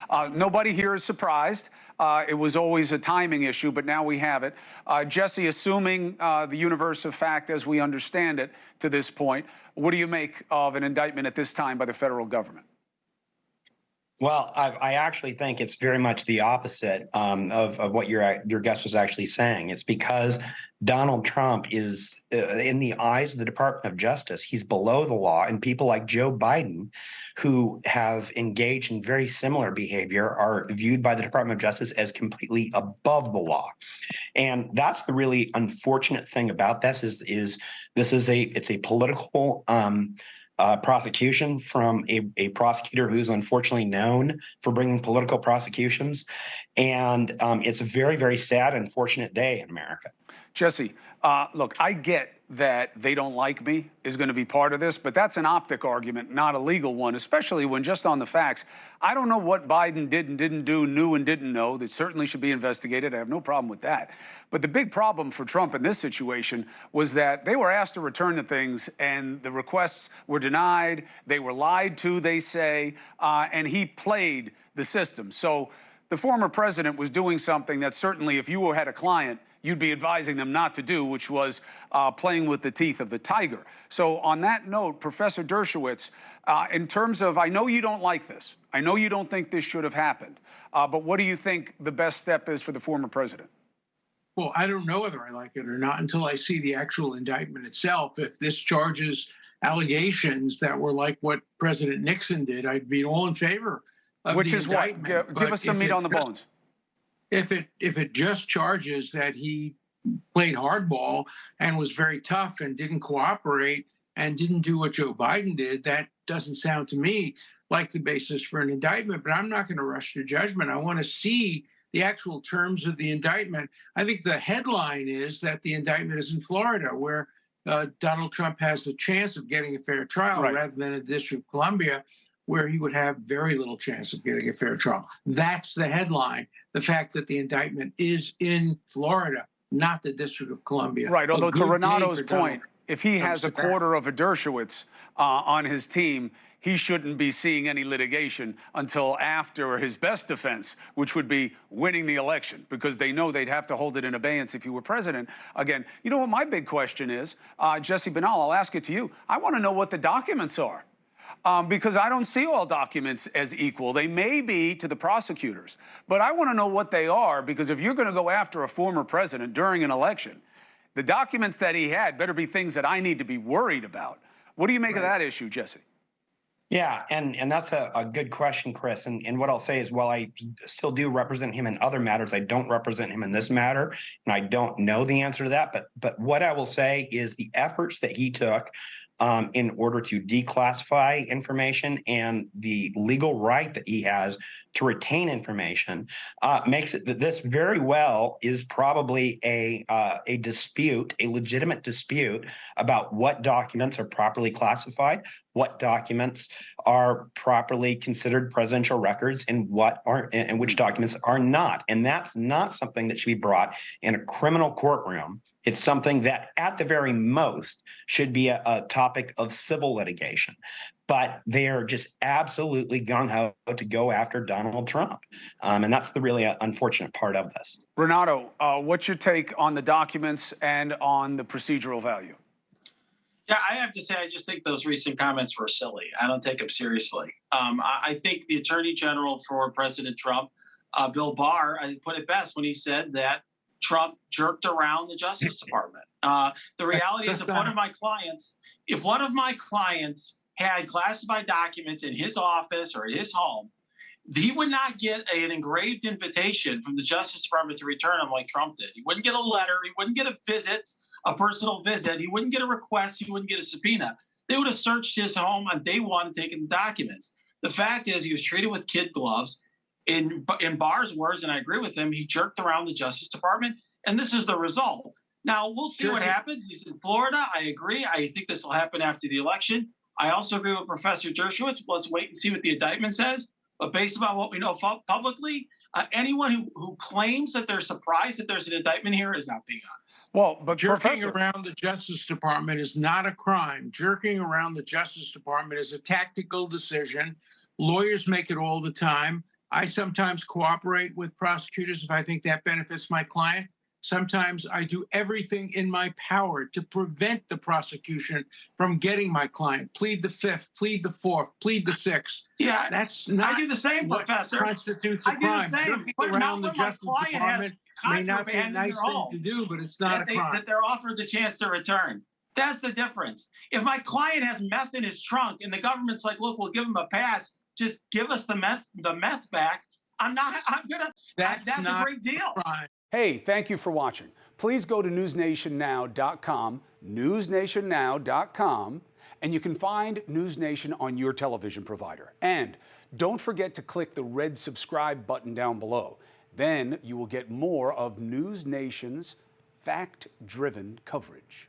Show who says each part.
Speaker 1: Nobody here is surprised. It was always a timing issue, but now we have it. Jesse, assuming the universe of fact as we understand it to this point, what do you make of an indictment at this time by the federal government?
Speaker 2: Well, I actually think it's very much the opposite of what your guest was actually saying. It's because Donald Trump is, in the eyes of the Department of Justice, he's below the law, and people like Joe Biden, who have engaged in very similar behavior, are viewed by the Department of Justice as completely above the law. And that's the really unfortunate thing about this is this is it's a political prosecution from a prosecutor who's unfortunately known for bringing political prosecutions. And it's a very, very sad, unfortunate day in America.
Speaker 1: Jesse, look, I get that they don't like me is going to be part of this, but that's an optic argument, not a legal one, especially when just on the facts. I don't know what Biden did and didn't do, knew and didn't know. That certainly should be investigated. I have no problem with that. But the big problem for Trump in this situation was that they were asked to return the things and the requests were denied. They were lied to, they say, and he played the system. So the former president was doing something that certainly if you had a client, you'd be advising them not to do, which was playing with the teeth of the tiger. So on that note, Professor Dershowitz, in terms of, I know you don't like this. I know you don't think this should have happened. But what do you think the best step is for the former president?
Speaker 3: Well, I don't know whether I like it or not until I see the actual indictment itself. If this charges allegations that were like what President Nixon did, I'd be all in favor of the indictment.
Speaker 1: Which is what? Give us some meat on the bones.
Speaker 3: If it just charges that he played hardball and was very tough and didn't cooperate and didn't do what Joe Biden did, that doesn't sound to me like the basis for an indictment. But I'm not going to rush to judgment. I want to see the actual terms of the indictment. I think the headline is that the indictment is in Florida, where Donald Trump has the chance of getting a fair trial, right, rather than in the District of Columbia, where he would have very little chance of getting a fair trial. That's the headline, the fact that the indictment is in Florida, not the District of Columbia.
Speaker 1: Right, although to Renato's point, if he has a quarter of a Dershowitz on his team, he shouldn't be seeing any litigation until after his best defense, which would be winning the election, because they know they'd have to hold it in abeyance if he were president. Again, you know what my big question is? Jesse Binnall, I'll ask it to you. I want to know what the documents are. Because I don't see all documents as equal. They may be to the prosecutors, but I want to know what they are, because if you're going to go after a former president during an election, the documents that he had better be things that I need to be worried about. What do you make of that issue, Jesse?
Speaker 2: Yeah, and that's a good question, Chris. And what I'll say is, while I still do represent him in other matters, I don't represent him in this matter, and I don't know the answer to that. But what I will say is the efforts that he took in order to declassify information and the legal right that he has to retain information makes it that this very well is probably a dispute, a legitimate dispute about what documents are properly classified, what documents are properly considered presidential records, and what aren't, and which documents are not. And that's not something that should be brought in a criminal courtroom. It's something that, at the very most, should be a topic of civil litigation. But they're just absolutely gung-ho to go after Donald Trump. And that's the really unfortunate part of this.
Speaker 1: Renato, what's your take on the documents and on the procedural value?
Speaker 4: Yeah, I have to say, I just think those recent comments were silly. I don't take them seriously. I think the Attorney General for President Trump, Bill Barr, put it best when he said that Trump jerked around the Justice Department. The reality is, if one of my clients had classified documents in his office or in his home, he would not get an engraved invitation from the Justice Department to return them like Trump did. He wouldn't get a letter. He wouldn't get a visit, a personal visit. He wouldn't get a request. He wouldn't get a subpoena. They would have searched his home on day one and taken the documents. The fact is, he was treated with kid gloves. In Barr's words, and I agree with him, he jerked around the Justice Department, and this is the result. Now, we'll see what happens. He's in Florida. I agree. I think this will happen after the election. I also agree with Professor Dershowitz. Let's wait and see what the indictment says. But based on what we know publicly, anyone who claims that they're surprised that there's an indictment here is not being honest.
Speaker 1: Well, but
Speaker 3: jerking around the Justice Department is not a crime. Jerking around the Justice Department is a tactical decision. Lawyers make it all the time. I sometimes cooperate with prosecutors if I think that benefits my client. Sometimes I do everything in my power to prevent the prosecution from getting my client. Plead the fifth, plead the fourth, plead the sixth.
Speaker 4: Yeah,
Speaker 3: That's not
Speaker 4: I do the same,
Speaker 3: what
Speaker 4: Professor.
Speaker 3: constitutes a
Speaker 4: I do
Speaker 3: crime.
Speaker 4: the same,
Speaker 3: Looking
Speaker 4: but
Speaker 3: around
Speaker 4: not
Speaker 3: the
Speaker 4: when my
Speaker 3: Justice
Speaker 4: client has
Speaker 3: Department may not be a
Speaker 4: contraband in
Speaker 3: nice
Speaker 4: their
Speaker 3: thing
Speaker 4: home
Speaker 3: to do, but it's not a crime.
Speaker 4: that they're offered the chance to return. That's the difference. If my client has meth in his trunk and the government's like, look, we'll give him a pass, just give us the meth back. I'm gonna. That's a great deal.
Speaker 3: Crime.
Speaker 1: Hey, thank you for watching. Please go to newsnationnow.com, newsnationnow.com, and you can find NewsNation on your television provider. And don't forget to click the red subscribe button down below. Then you will get more of NewsNation's fact-driven coverage.